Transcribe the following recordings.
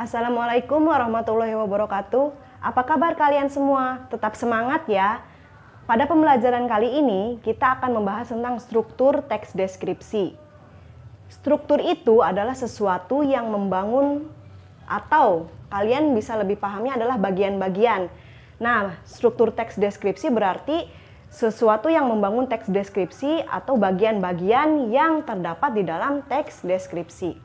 Assalamualaikum warahmatullahi wabarakatuh. Apa kabar kalian semua? Tetap semangat ya. Pada pembelajaran kali ini, kita akan membahas tentang struktur teks deskripsi. Struktur itu adalah sesuatu yang membangun atau kalian bisa lebih pahami adalah bagian-bagian. Nah, struktur teks deskripsi berarti sesuatu yang membangun teks deskripsi atau bagian-bagian yang terdapat di dalam teks deskripsi.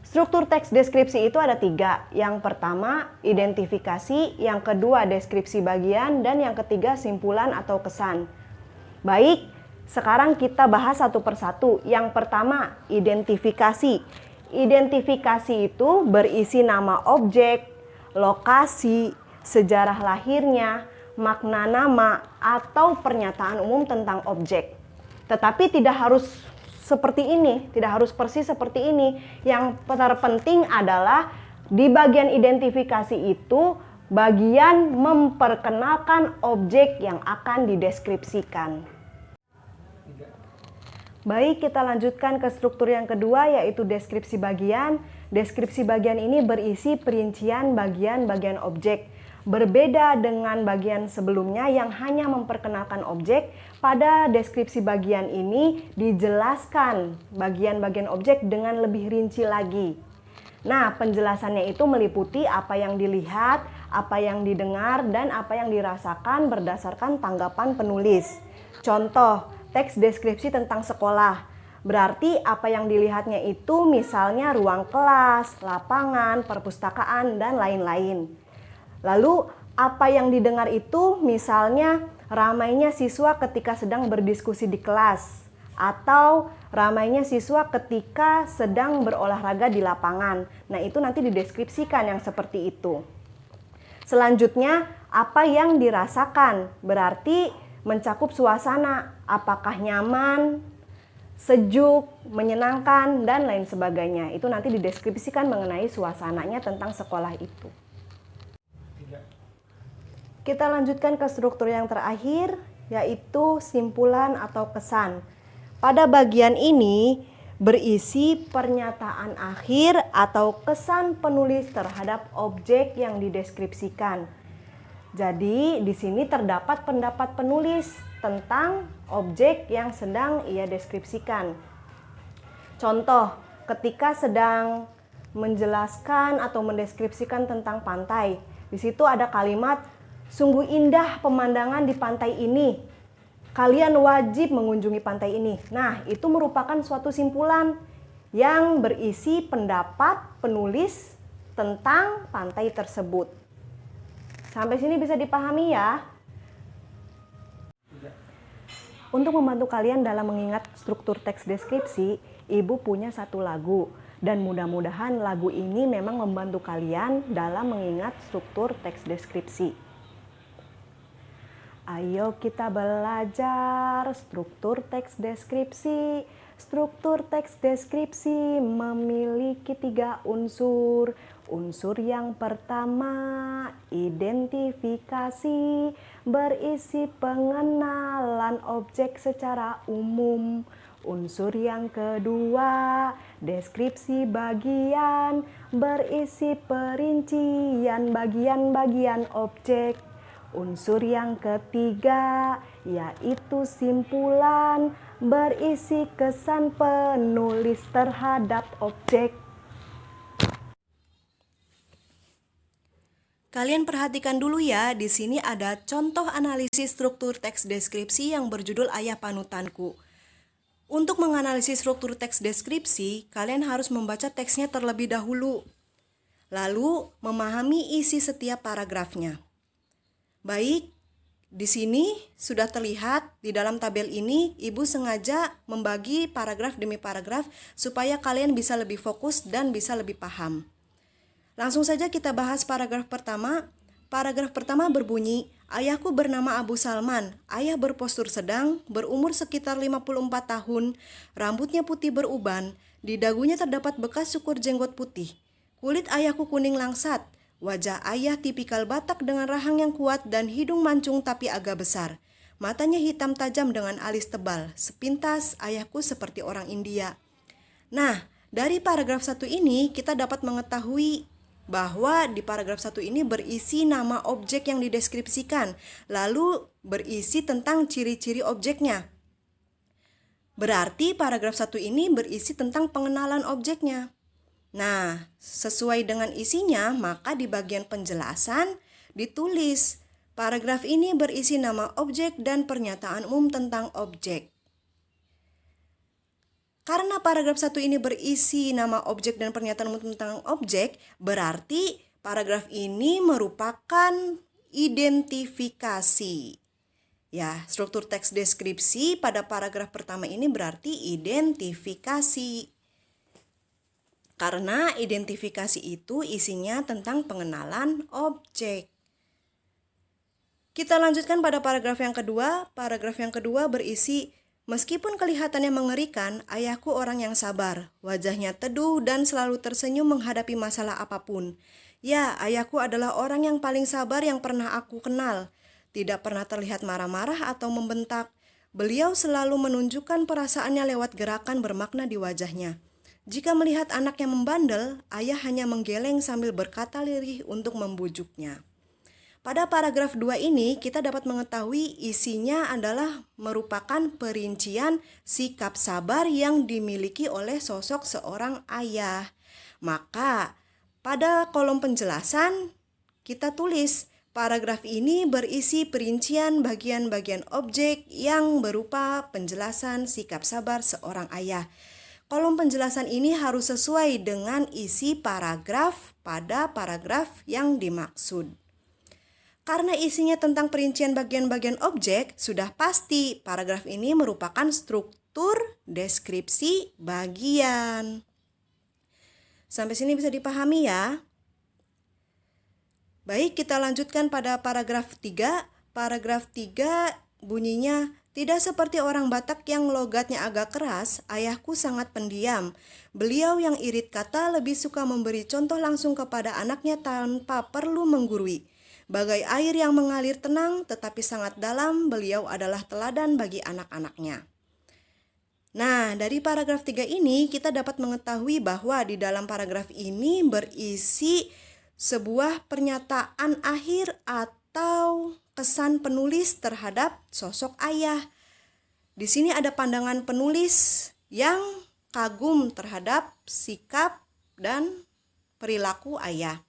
Struktur teks deskripsi itu ada 3. Yang pertama, identifikasi, yang kedua, deskripsi bagian, dan yang ketiga, simpulan atau kesan. Baik, sekarang kita bahas satu persatu. Yang pertama, identifikasi. Identifikasi itu berisi nama objek, lokasi, sejarah lahirnya, makna nama, atau pernyataan umum tentang objek. Tetapi tidak harus seperti ini, tidak harus persis seperti ini. Yang terpenting adalah di bagian identifikasi itu bagian memperkenalkan objek yang akan dideskripsikan. Baik, kita lanjutkan ke struktur yang kedua, yaitu deskripsi bagian. Deskripsi bagian ini berisi perincian bagian-bagian objek. Berbeda dengan bagian sebelumnya yang hanya memperkenalkan objek, pada deskripsi bagian ini dijelaskan bagian-bagian objek dengan lebih rinci lagi. Nah, penjelasannya itu meliputi apa yang dilihat, apa yang didengar, dan apa yang dirasakan berdasarkan tanggapan penulis. Contoh, teks deskripsi tentang sekolah. Berarti apa yang dilihatnya itu misalnya ruang kelas, lapangan, perpustakaan, dan lain-lain. Lalu apa yang didengar itu misalnya ramainya siswa ketika sedang berdiskusi di kelas atau ramainya siswa ketika sedang berolahraga di lapangan. Nah, itu nanti dideskripsikan yang seperti itu. Selanjutnya, apa yang dirasakan berarti mencakup suasana, apakah nyaman, sejuk, menyenangkan, dan lain sebagainya. Itu nanti dideskripsikan mengenai suasananya tentang sekolah itu. Kita lanjutkan ke struktur yang terakhir, yaitu simpulan atau kesan. Pada bagian ini berisi pernyataan akhir atau kesan penulis terhadap objek yang dideskripsikan. Jadi di sini terdapat pendapat penulis tentang objek yang sedang ia deskripsikan. Contoh, ketika sedang menjelaskan atau mendeskripsikan tentang pantai, di situ ada kalimat, "Sungguh indah pemandangan di pantai ini. Kalian wajib mengunjungi pantai ini." Nah, itu merupakan suatu simpulan yang berisi pendapat penulis tentang pantai tersebut. Sampai sini bisa dipahami ya? Untuk membantu kalian dalam mengingat struktur teks deskripsi, Ibu punya satu lagu. Dan mudah-mudahan lagu ini memang membantu kalian dalam mengingat struktur teks deskripsi. Ayo kita belajar struktur teks deskripsi. Struktur teks deskripsi memiliki 3 unsur. Unsur yang pertama, identifikasi, berisi pengenalan objek secara umum. Unsur yang kedua, deskripsi bagian, berisi perincian bagian-bagian objek. Unsur yang ketiga, yaitu simpulan, berisi kesan penulis terhadap objek. Kalian perhatikan dulu ya, di sini ada contoh analisis struktur teks deskripsi yang berjudul Ayah Panutanku. Untuk menganalisis struktur teks deskripsi, kalian harus membaca teksnya terlebih dahulu, lalu memahami isi setiap paragrafnya. Baik, di sini sudah terlihat di dalam tabel ini Ibu sengaja membagi paragraf demi paragraf supaya kalian bisa lebih fokus dan bisa lebih paham. Langsung saja kita bahas paragraf pertama. Paragraf pertama berbunyi, "Ayahku bernama Abu Salman. Ayah berpostur sedang, berumur sekitar 54 tahun, rambutnya putih beruban, di dagunya terdapat bekas cukur jenggot putih. Kulit ayahku kuning langsat. Wajah ayah tipikal Batak dengan rahang yang kuat dan hidung mancung tapi agak besar. Matanya hitam tajam dengan alis tebal. Sepintas ayahku seperti orang India." Nah, dari paragraf 1 ini kita dapat mengetahui bahwa di paragraf 1 ini berisi nama objek yang dideskripsikan, lalu berisi tentang ciri-ciri objeknya. Berarti paragraf 1 ini berisi tentang pengenalan objeknya. Nah, sesuai dengan isinya, maka di bagian penjelasan ditulis, paragraf ini berisi nama objek dan pernyataan umum tentang objek. Karena paragraf 1 ini berisi nama objek dan pernyataan umum tentang objek, berarti paragraf ini merupakan identifikasi. Ya, struktur teks deskripsi pada paragraf pertama ini berarti identifikasi. Karena identifikasi itu isinya tentang pengenalan objek. Kita lanjutkan pada paragraf yang kedua. Paragraf yang kedua berisi, meskipun kelihatannya mengerikan, ayahku orang yang sabar. Wajahnya teduh dan selalu tersenyum menghadapi masalah apapun. Ya, ayahku adalah orang yang paling sabar yang pernah aku kenal. Tidak pernah terlihat marah-marah atau membentak. Beliau selalu menunjukkan perasaannya lewat gerakan bermakna di wajahnya. Jika melihat anaknya membandel, ayah hanya menggeleng sambil berkata lirih untuk membujuknya. Pada paragraf 2 ini kita dapat mengetahui isinya adalah merupakan perincian sikap sabar yang dimiliki oleh sosok seorang ayah. Maka pada kolom penjelasan kita tulis, paragraf ini berisi perincian bagian-bagian objek yang berupa penjelasan sikap sabar seorang ayah. Kolom penjelasan ini harus sesuai dengan isi paragraf pada paragraf yang dimaksud. Karena isinya tentang perincian bagian-bagian objek, sudah pasti paragraf ini merupakan struktur deskripsi bagian. Sampai sini bisa dipahami ya? Baik, kita lanjutkan pada paragraf 3. Paragraf 3 bunyinya, tidak seperti orang Batak yang logatnya agak keras, ayahku sangat pendiam. Beliau yang irit kata lebih suka memberi contoh langsung kepada anaknya tanpa perlu menggurui. Bagai air yang mengalir tenang tetapi sangat dalam, beliau adalah teladan bagi anak-anaknya. Nah, dari paragraf 3 ini kita dapat mengetahui bahwa di dalam paragraf ini berisi sebuah pernyataan akhir atau kesan penulis terhadap sosok ayah. Di sini ada pandangan penulis yang kagum terhadap sikap dan perilaku ayah.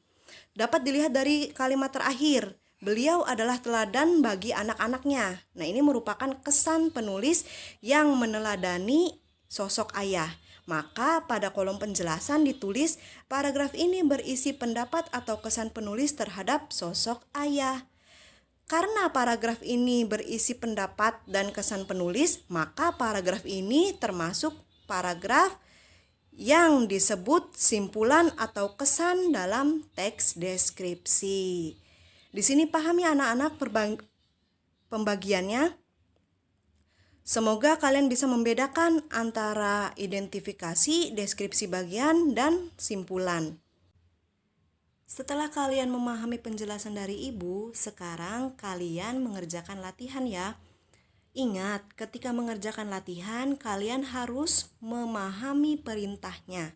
Dapat dilihat dari kalimat terakhir, beliau adalah teladan bagi anak-anaknya. Nah, ini merupakan kesan penulis yang meneladani sosok ayah. Maka pada kolom penjelasan ditulis, paragraf ini berisi pendapat atau kesan penulis terhadap sosok ayah. Karena paragraf ini berisi pendapat dan kesan penulis, maka paragraf ini termasuk paragraf yang disebut simpulan atau kesan dalam teks deskripsi. Di sini pahami anak-anak pembagiannya. Semoga kalian bisa membedakan antara identifikasi, deskripsi bagian, dan simpulan. Setelah kalian memahami penjelasan dari ibu, sekarang kalian mengerjakan latihan ya. Ingat, ketika mengerjakan latihan, kalian harus memahami perintahnya.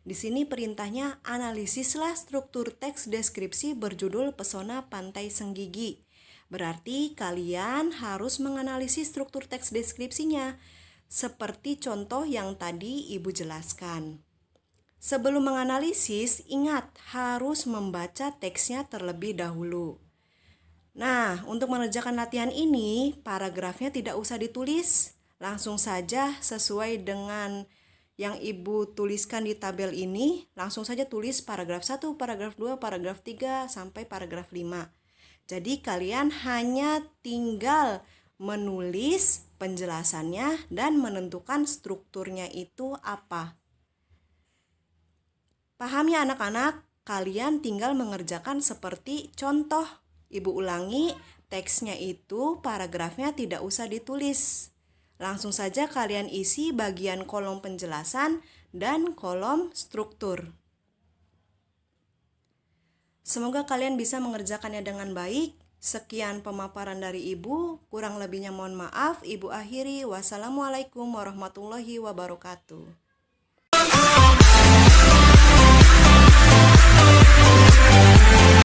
Di sini perintahnya, analisislah struktur teks deskripsi berjudul Pesona Pantai Senggigi. Berarti kalian harus menganalisis struktur teks deskripsinya, seperti contoh yang tadi ibu jelaskan. Sebelum menganalisis, ingat harus membaca teksnya terlebih dahulu. Nah, untuk mengerjakan latihan ini, paragrafnya tidak usah ditulis. Langsung saja sesuai dengan yang ibu tuliskan di tabel ini, langsung saja tulis paragraf 1, paragraf 2, paragraf 3, sampai paragraf 5. Jadi kalian hanya tinggal menulis penjelasannya dan menentukan strukturnya itu apa. Paham ya anak-anak? Kalian tinggal mengerjakan seperti contoh. Ibu ulangi, teksnya itu paragrafnya tidak usah ditulis. Langsung saja kalian isi bagian kolom penjelasan dan kolom struktur. Semoga kalian bisa mengerjakannya dengan baik. Sekian pemaparan dari ibu, kurang lebihnya mohon maaf. Ibu akhiri, wassalamualaikum warahmatullahi wabarakatuh.